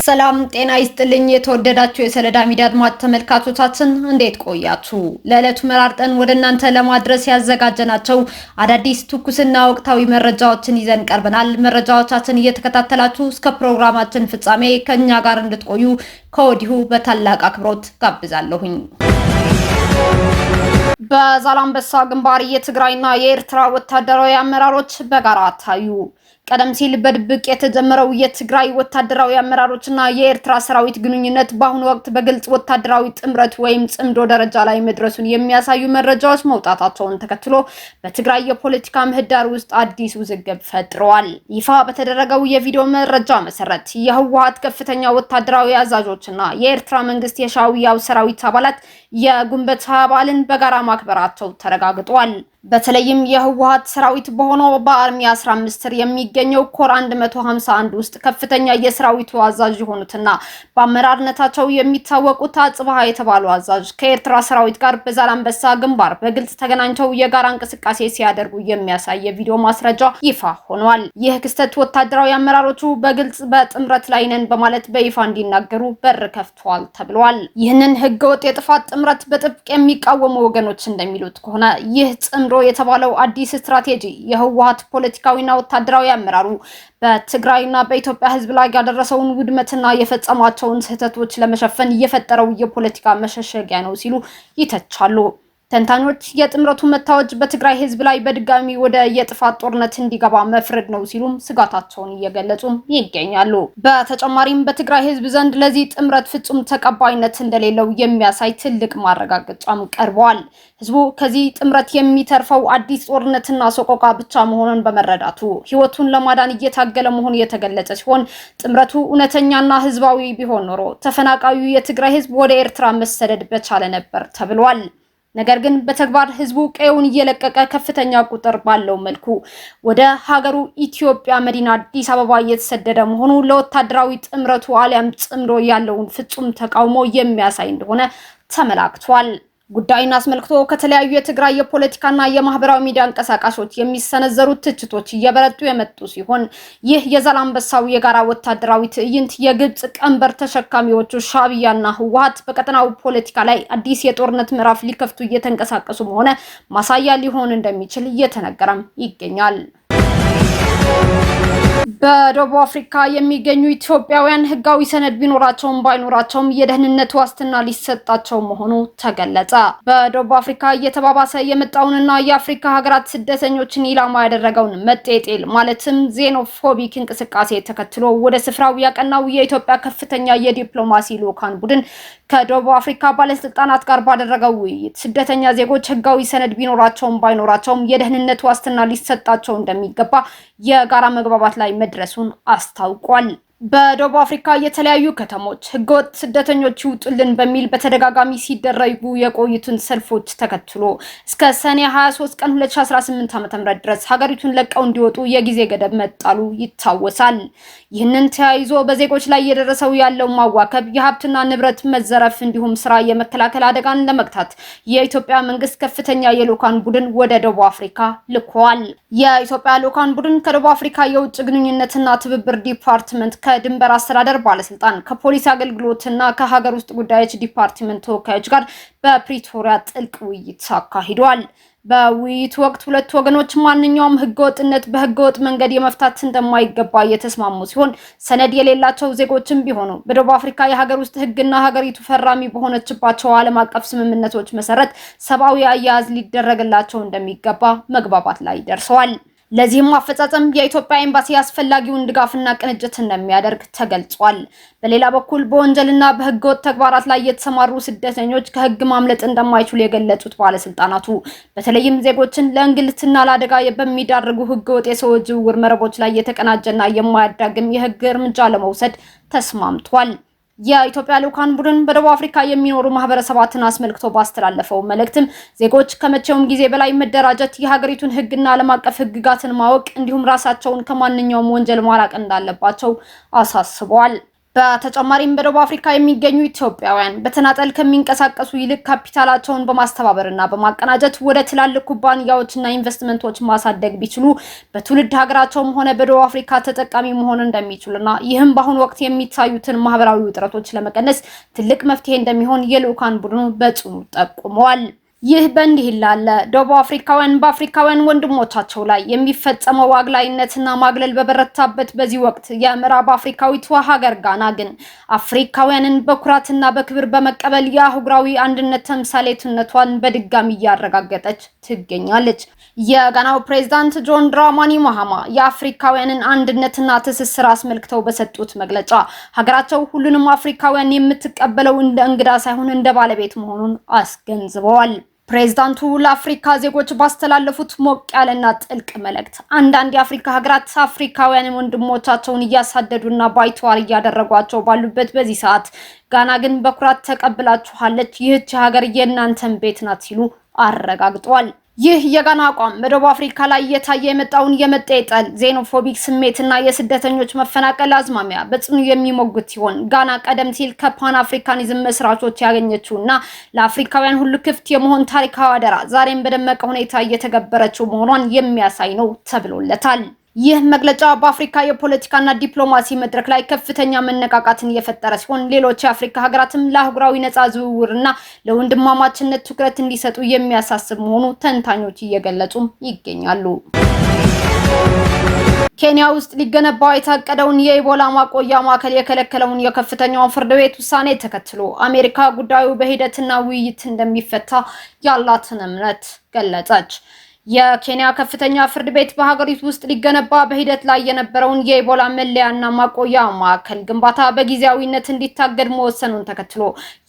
ሰላም ጤና ይስጥልኝ። የተወደዳችሁ የሰለዳ ሚዲያ አድማጭ ተመልካቾቻችን እንዴት ቆያችሁ? ለዕለቱ መራርጠን ወደ እናንተ ለማድረስ ያዘጋጀናቸው አዳዲስ ትኩስና ወቅታዊ መረጃዎችን ይዘን ቀርበናል። መረጃዎቻችን እየተከታተላችሁ እስከ ፕሮግራማችን ፍጻሜ ከኛ ጋር እንድትቆዩ ከወዲሁ በታላቅ አክብሮት ጋብዛለሁኝ። በዛላምበሳ ግንባር የትግራይና የኤርትራ ወታደራዊ አመራሮች በጋራ ታዩ። ቀደም ሲል በድብቅ የተጀመረው የትግራይ ወታደራዊ አመራሮችና የኤርትራ ሰራዊት ግንኙነት በአሁኑ ወቅት በግልጽ ወታደራዊ ጥምረት ወይም ጽምዶ ደረጃ ላይ መድረሱን የሚያሳዩ መረጃዎች መውጣታቸውን ተከትሎ በትግራይ የፖለቲካ ምህዳር ውስጥ አዲስ ውዝግብ ፈጥረዋል። ይፋ በተደረገው የቪዲዮ መረጃ መሰረት የህወሓት ከፍተኛ ወታደራዊ አዛዦችና የኤርትራ መንግስት የሻዕቢያው ሰራዊት አባላት የግንቦት በዓልን በጋራ ማክበራቸው ተረጋግጧል። በተለይም የህወሓት ሰራዊት በሆነው በአርሚ 15 ስር የሚገኘው ኮር 151 ውስጥ ከፍተኛ የሰራዊቱ አዛዥ የሆኑትና በአመራርነታቸው የሚታወቁት አጽባሃ የተባሉ አዛዥ ከኤርትራ ሰራዊት ጋር በዛላምበሳ ግንባር በግልጽ ተገናኝተው የጋራ እንቅስቃሴ ሲያደርጉ የሚያሳይ የቪዲዮ ማስረጃ ይፋ ሆኗል። ይህ ክስተት ወታደራዊ አመራሮቹ በግልጽ በጥምረት ላይ ነን በማለት በይፋ እንዲናገሩ በር ከፍቷል ተብሏል። ይህንን ህገወጥ የጥፋት ጥምረት በጥብቅ የሚቃወሙ ወገኖች እንደሚሉት ከሆነ ይህ ጽምዶ የተባለው አዲስ ስትራቴጂ የህወሓት ፖለቲካዊና ወታደራዊ አመራሩ በትግራይና በኢትዮጵያ ህዝብ ላይ ያደረሰውን ውድመትና የፈጸማቸውን ስህተቶች ለመሸፈን የፈጠረው የፖለቲካ መሸሸጊያ ነው ሲሉ ይተቻሉ። ተንታኞች የጥምረቱ መታወጅ በትግራይ ህዝብ ላይ በድጋሚ ወደ የጥፋት ጦርነት እንዲገባ መፍረድ ነው ሲሉም ስጋታቸውን እየገለጹ ይገኛሉ። በተጨማሪም በትግራይ ህዝብ ዘንድ ለዚህ ጥምረት ፍጹም ተቀባይነት እንደሌለው የሚያሳይ ትልቅ ማረጋገጫም ቀርበዋል። ህዝቡ ከዚህ ጥምረት የሚተርፈው አዲስ ጦርነትና ሰቆቃ ብቻ መሆኑን በመረዳቱ ህይወቱን ለማዳን እየታገለ መሆኑ የተገለጸ ሲሆን ጥምረቱ እውነተኛና ህዝባዊ ቢሆን ኖሮ ተፈናቃዩ የትግራይ ህዝብ ወደ ኤርትራ መሰደድ በቻለ ነበር ተብሏል። ነገር ግን በተግባር ህዝቡ ቀየውን እየለቀቀ ከፍተኛ ቁጥር ባለው መልኩ ወደ ሀገሩ ኢትዮጵያ መዲና አዲስ አበባ እየተሰደደ መሆኑ ለወታደራዊ ጥምረቱ አሊያም ጽምዶ ያለውን ፍጹም ተቃውሞ የሚያሳይ እንደሆነ ተመላክቷል። ጉዳዩን አስመልክቶ ከተለያዩ የትግራይ የፖለቲካና የማህበራዊ ሚዲያ አንቀሳቃሾች የሚሰነዘሩት ትችቶች እየበረቱ የመጡ ሲሆን ይህ የዛላምበሳው የጋራ ወታደራዊ ትዕይንት የግብጽ ቀንበር ተሸካሚዎቹ ሻዕቢያና ህወሓት በቀጠናው ፖለቲካ ላይ አዲስ የጦርነት ምዕራፍ ሊከፍቱ እየተንቀሳቀሱ መሆኑ ማሳያ ሊሆን እንደሚችል እየተነገረም ይገኛል። በደቡብ አፍሪካ የሚገኙ ኢትዮጵያውያን ህጋዊ ሰነድ ቢኖራቸውም ባይኖራቸውም የደህንነት ዋስትና ሊሰጣቸው መሆኑ ተገለጸ። በደቡብ አፍሪካ እየተባባሰ የመጣውንና የአፍሪካ ሀገራት ስደተኞችን ኢላማ ያደረገውን መጤጤል ማለትም ዜኖፎቢክ እንቅስቃሴ ተከትሎ ወደ ስፍራው ያቀናው የኢትዮጵያ ከፍተኛ የዲፕሎማሲ ልዑካን ቡድን ከደቡብ አፍሪካ ባለስልጣናት ጋር ባደረገው ውይይት ስደተኛ ዜጎች ህጋዊ ሰነድ ቢኖራቸውም ባይኖራቸውም የደህንነት ዋስትና ሊሰጣቸው እንደሚገባ የጋራ መግባባት ላይ መድረሱን አስታውቋል። በደቡብ አፍሪካ የተለያዩ ከተሞች ህገወጥ ስደተኞች ይውጡልን በሚል በተደጋጋሚ ሲደረጉ የቆዩትን ሰልፎች ተከትሎ እስከ ሰኔ 23 ቀን 2018 ዓ.ም ድረስ ሀገሪቱን ለቀው እንዲወጡ የጊዜ ገደብ መጣሉ ይታወሳል። ይህንን ተያይዞ በዜጎች ላይ እየደረሰው ያለው ማዋከብ፣ የሀብትና ንብረት መዘረፍ እንዲሁም ስራ የመከላከል አደጋን ለመግታት የኢትዮጵያ መንግስት ከፍተኛ የልዑካን ቡድን ወደ ደቡብ አፍሪካ ልኳል። የኢትዮጵያ ልዑካን ቡድን ከደቡብ አፍሪካ የውጭ ግንኙነትና ትብብር ዲፓርትመንት ከድንበር አስተዳደር ባለስልጣን ከፖሊስ አገልግሎትና ከሀገር ውስጥ ጉዳዮች ዲፓርትመንት ተወካዮች ጋር በፕሪቶሪያ ጥልቅ ውይይት አካሂደዋል። በውይይቱ ወቅት ሁለቱ ወገኖች ማንኛውም ህገወጥነት በህገወጥ መንገድ የመፍታት እንደማይገባ የተስማሙ ሲሆን ሰነድ የሌላቸው ዜጎችም ቢሆኑ በደቡብ አፍሪካ የሀገር ውስጥ ህግና ሀገሪቱ ፈራሚ በሆነችባቸው ዓለም አቀፍ ስምምነቶች መሰረት ሰብአዊ አያያዝ ሊደረግላቸው እንደሚገባ መግባባት ላይ ደርሰዋል። ለዚህም አፈጻጸም የኢትዮጵያ ኤምባሲ አስፈላጊውን ድጋፍና ቅንጅት እንደሚያደርግ ተገልጿል። በሌላ በኩል በወንጀልና በህገወጥ ተግባራት ላይ የተሰማሩ ስደተኞች ከህግ ማምለጥ እንደማይችሉ የገለጹት ባለስልጣናቱ በተለይም ዜጎችን ለእንግልትና ለአደጋ በሚዳርጉ ህገወጥ የሰዎች ዝውውር መረቦች ላይ የተቀናጀና የማያዳግም የህግ እርምጃ ለመውሰድ ተስማምቷል። የኢትዮጵያ ልዑካን ቡድን በደቡብ አፍሪካ የሚኖሩ ማህበረሰባትን አስመልክቶ ባስተላለፈው መልእክትም ዜጎች ከመቼውም ጊዜ በላይ መደራጀት፣ የሀገሪቱን ህግና ዓለም አቀፍ ህግጋትን ማወቅ እንዲሁም ራሳቸውን ከማንኛውም ወንጀል ማራቅ እንዳለባቸው አሳስበዋል። በተጨማሪም በደቡብ አፍሪካ የሚገኙ ኢትዮጵያውያን በተናጠል ከሚንቀሳቀሱ ይልቅ ካፒታላቸውን በማስተባበርና በማቀናጀት ወደ ትላልቅ ኩባንያዎችና ኢንቨስትመንቶች ማሳደግ ቢችሉ በትውልድ ሀገራቸውም ሆነ በደቡብ አፍሪካ ተጠቃሚ መሆን እንደሚችሉና ይህም በአሁኑ ወቅት የሚታዩትን ማህበራዊ ውጥረቶች ለመቀነስ ትልቅ መፍትሄ እንደሚሆን የልዑካን ቡድኑ በጽኑ ጠቁመዋል። ይህ በእንዲህ ይላል ደቡብ አፍሪካውያን በአፍሪካውያን ወንድሞቻቸው ላይ የሚፈጸመው አግላይነትና ማግለል በበረታበት በዚህ ወቅት የምዕራብ አፍሪካዊቷ ሀገር ጋና ግን አፍሪካውያንን በኩራትና በክብር በመቀበል የአህጉራዊ አንድነት ተምሳሌትነቷን በድጋሚ እያረጋገጠች ትገኛለች። የጋናው ፕሬዝዳንት ጆን ድራማኒ ማሃማ የአፍሪካውያንን አንድነትና ትስስር አስመልክተው በሰጡት መግለጫ ሀገራቸው ሁሉንም አፍሪካውያን የምትቀበለው እንደ እንግዳ ሳይሆን እንደ ባለቤት መሆኑን አስገንዝበዋል። ፕሬዝዳንቱ ለአፍሪካ ዜጎች ባስተላለፉት ሞቅ ያለና ጥልቅ መልእክት አንዳንድ የአፍሪካ ሀገራት አፍሪካውያን ወንድሞቻቸውን እያሳደዱና ባይተዋር እያደረጓቸው ባሉበት በዚህ ሰዓት ጋና ግን በኩራት ተቀብላችኋለች፣ ይህች ሀገር የእናንተን ቤት ናት ሲሉ አረጋግጠዋል። ይህ የጋና አቋም በደቡብ አፍሪካ ላይ እየታየ የመጣውን የመጤጠል ዜኖፎቢክ ስሜትና የስደተኞች መፈናቀል አዝማሚያ በጽኑ የሚሞግት ሲሆን ጋና ቀደም ሲል ከፓን አፍሪካኒዝም መስራቾች ያገኘችውና ለአፍሪካውያን ሁሉ ክፍት የመሆን ታሪካዊ አደራ ዛሬም በደመቀ ሁኔታ እየተገበረችው መሆኗን የሚያሳይ ነው ተብሎለታል። ይህ መግለጫ በአፍሪካ የፖለቲካና ዲፕሎማሲ መድረክ ላይ ከፍተኛ መነቃቃትን የፈጠረ ሲሆን ሌሎች የአፍሪካ ሀገራትም ለአህጉራዊ ነፃ ዝውውርና ለወንድማማችነት ትኩረት እንዲሰጡ የሚያሳስብ መሆኑ ተንታኞች እየገለጹ ይገኛሉ። ኬንያ ውስጥ ሊገነባ የታቀደውን የኢቦላ ማቆያ ማዕከል የከለከለውን የከፍተኛው ፍርድ ቤት ውሳኔ ተከትሎ አሜሪካ ጉዳዩ በሂደትና ውይይት እንደሚፈታ ያላትን እምነት ገለጸች። የኬንያ ከፍተኛ ፍርድ ቤት በሀገሪቱ ውስጥ ሊገነባ በሂደት ላይ የነበረውን የኢቦላ መለያና ማቆያ ማዕከል ግንባታ በጊዜያዊነት እንዲታገድ መወሰኑን ተከትሎ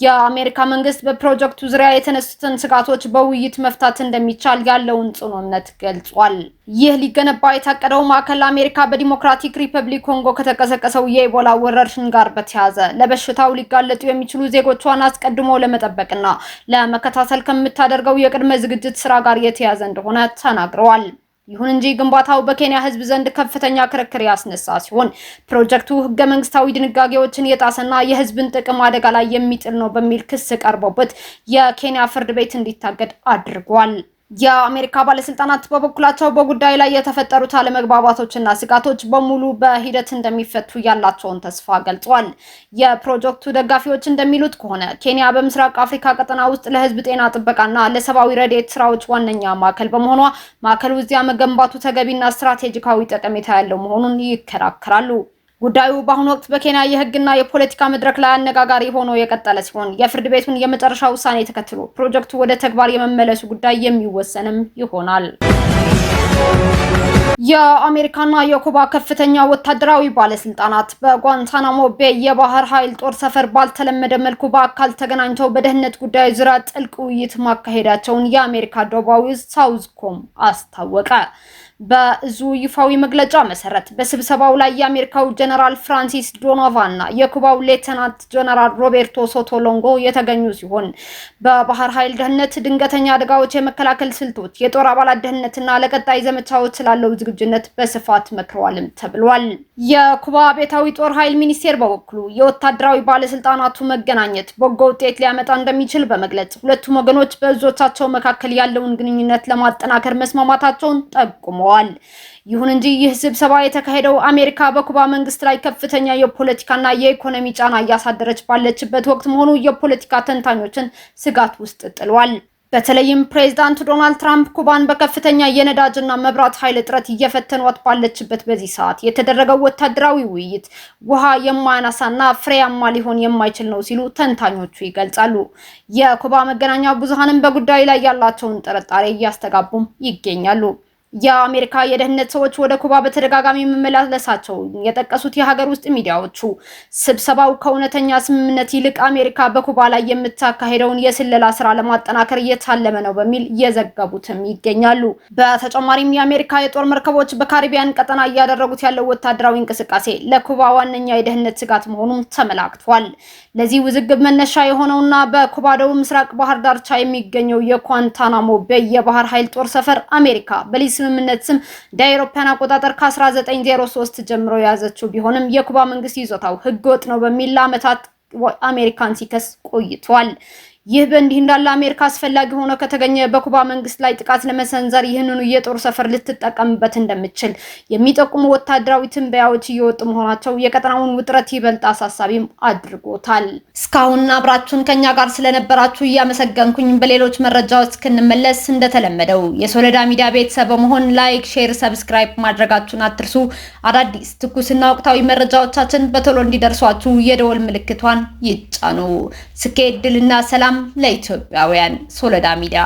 የአሜሪካ መንግስት በፕሮጀክቱ ዙሪያ የተነሱትን ስጋቶች በውይይት መፍታት እንደሚቻል ያለውን ጽኑ እምነት ገልጿል። ይህ ሊገነባ የታቀደው ማዕከል አሜሪካ በዲሞክራቲክ ሪፐብሊክ ኮንጎ ከተቀሰቀሰው የኢቦላ ወረርሽኝ ጋር በተያያዘ ለበሽታው ሊጋለጡ የሚችሉ ዜጎቿን አስቀድሞ ለመጠበቅና ለመከታተል ከምታደርገው የቅድመ ዝግጅት ስራ ጋር የተያያዘ እንደሆነ ተናግረዋል። ይሁን እንጂ ግንባታው በኬንያ ሕዝብ ዘንድ ከፍተኛ ክርክር ያስነሳ ሲሆን ፕሮጀክቱ ህገ መንግስታዊ ድንጋጌዎችን የጣሰና የህዝብን ጥቅም አደጋ ላይ የሚጥል ነው በሚል ክስ ቀርቦበት የኬንያ ፍርድ ቤት እንዲታገድ አድርጓል። የአሜሪካ ባለስልጣናት በበኩላቸው በጉዳዩ ላይ የተፈጠሩት አለመግባባቶችና ስጋቶች በሙሉ በሂደት እንደሚፈቱ ያላቸውን ተስፋ ገልጸዋል። የፕሮጀክቱ ደጋፊዎች እንደሚሉት ከሆነ ኬንያ በምስራቅ አፍሪካ ቀጠና ውስጥ ለህዝብ ጤና ጥበቃና ለሰብአዊ ረድኤት ስራዎች ዋነኛ ማዕከል በመሆኗ ማዕከሉ እዚያ መገንባቱ ተገቢና ስትራቴጂካዊ ጠቀሜታ ያለው መሆኑን ይከራከራሉ። ጉዳዩ በአሁኑ ወቅት በኬንያ የህግና የፖለቲካ መድረክ ላይ አነጋጋሪ ሆኖ የቀጠለ ሲሆን የፍርድ ቤቱን የመጨረሻ ውሳኔ ተከትሎ ፕሮጀክቱ ወደ ተግባር የመመለሱ ጉዳይ የሚወሰንም ይሆናል። የአሜሪካና የኩባ ከፍተኛ ወታደራዊ ባለስልጣናት በጓንታናሞ ቤይ የባህር ኃይል ጦር ሰፈር ባልተለመደ መልኩ በአካል ተገናኝተው በደህንነት ጉዳይ ዙሪያ ጥልቅ ውይይት ማካሄዳቸውን የአሜሪካ ደቡባዊ ሳውዝኮም አስታወቀ። በዙ ይፋዊ መግለጫ መሰረት በስብሰባው ላይ የአሜሪካው ጀነራል ፍራንሲስ ዶኖቫንና የኩባው ሌተናንት ጀነራል ሮቤርቶ ሶቶሎንጎ የተገኙ ሲሆን በባህር ኃይል ደህንነት፣ ድንገተኛ አደጋዎች የመከላከል ስልቶች፣ የጦር አባላት ደህንነትና ለቀጣይ ዘመቻዎች ስላለው ዝግጁነት በስፋት መክረዋልም ተብሏል። የኩባ ቤታዊ ጦር ኃይል ሚኒስቴር በበኩሉ የወታደራዊ ባለስልጣናቱ መገናኘት በጎ ውጤት ሊያመጣ እንደሚችል በመግለጽ ሁለቱም ወገኖች በእዞቻቸው መካከል ያለውን ግንኙነት ለማጠናከር መስማማታቸውን ጠቁመዋል። ይሁን እንጂ ይህ ስብሰባ የተካሄደው አሜሪካ በኩባ መንግስት ላይ ከፍተኛ የፖለቲካና የኢኮኖሚ ጫና እያሳደረች ባለችበት ወቅት መሆኑ የፖለቲካ ተንታኞችን ስጋት ውስጥ ጥሏል። በተለይም ፕሬዝዳንት ዶናልድ ትራምፕ ኩባን በከፍተኛ የነዳጅና መብራት ኃይል እጥረት እየፈተኗት ባለችበት በዚህ ሰዓት የተደረገው ወታደራዊ ውይይት ውሃ የማያነሳና ፍሬያማ ሊሆን የማይችል ነው ሲሉ ተንታኞቹ ይገልጻሉ። የኩባ መገናኛ ብዙሃንም በጉዳዩ ላይ ያላቸውን ጥርጣሬ እያስተጋቡም ይገኛሉ። የአሜሪካ የደህንነት ሰዎች ወደ ኩባ በተደጋጋሚ መመላለሳቸው የጠቀሱት የሀገር ውስጥ ሚዲያዎቹ ስብሰባው ከእውነተኛ ስምምነት ይልቅ አሜሪካ በኩባ ላይ የምታካሄደውን የስለላ ስራ ለማጠናከር እየታለመ ነው በሚል እየዘገቡትም ይገኛሉ። በተጨማሪም የአሜሪካ የጦር መርከቦች በካሪቢያን ቀጠና እያደረጉት ያለው ወታደራዊ እንቅስቃሴ ለኩባ ዋነኛ የደህንነት ስጋት መሆኑን ተመላክቷል። ለዚህ ውዝግብ መነሻ የሆነውና በኩባ ደቡብ ምስራቅ ባህር ዳርቻ የሚገኘው የጓንታናሞ ቤይ የባህር ኃይል ጦር ሰፈር አሜሪካ በሊዝ ስምምነት ስም እንደ አውሮፓውያን አቆጣጠር ከ1903 ጀምሮ የያዘችው ቢሆንም የኩባ መንግስት ይዞታው ህገወጥ ነው በሚል ለዓመታት አሜሪካን ሲከስ ቆይቷል። ይህ በእንዲህ እንዳለ አሜሪካ አስፈላጊ ሆኖ ከተገኘ በኩባ መንግስት ላይ ጥቃት ለመሰንዘር ይህንኑ የጦር ሰፈር ልትጠቀምበት እንደምትችል የሚጠቁሙ ወታደራዊ ትንበያዎች እየወጡ መሆናቸው የቀጠናውን ውጥረት ይበልጥ አሳሳቢም አድርጎታል። እስካሁን አብራችሁን ከኛ ጋር ስለነበራችሁ እያመሰገንኩኝ በሌሎች መረጃዎች እስክንመለስ እንደተለመደው የሶለዳ ሚዲያ ቤተሰብ በመሆን ላይክ፣ ሼር፣ ሰብስክራይብ ማድረጋችሁን አትርሱ። አዳዲስ ትኩስና ወቅታዊ መረጃዎቻችን በቶሎ እንዲደርሷችሁ የደወል ምልክቷን ይጫኑ። ስኬት፣ ድልና ሰላም ለኢትዮጵያውያን። ሶለዳ ሚዲያ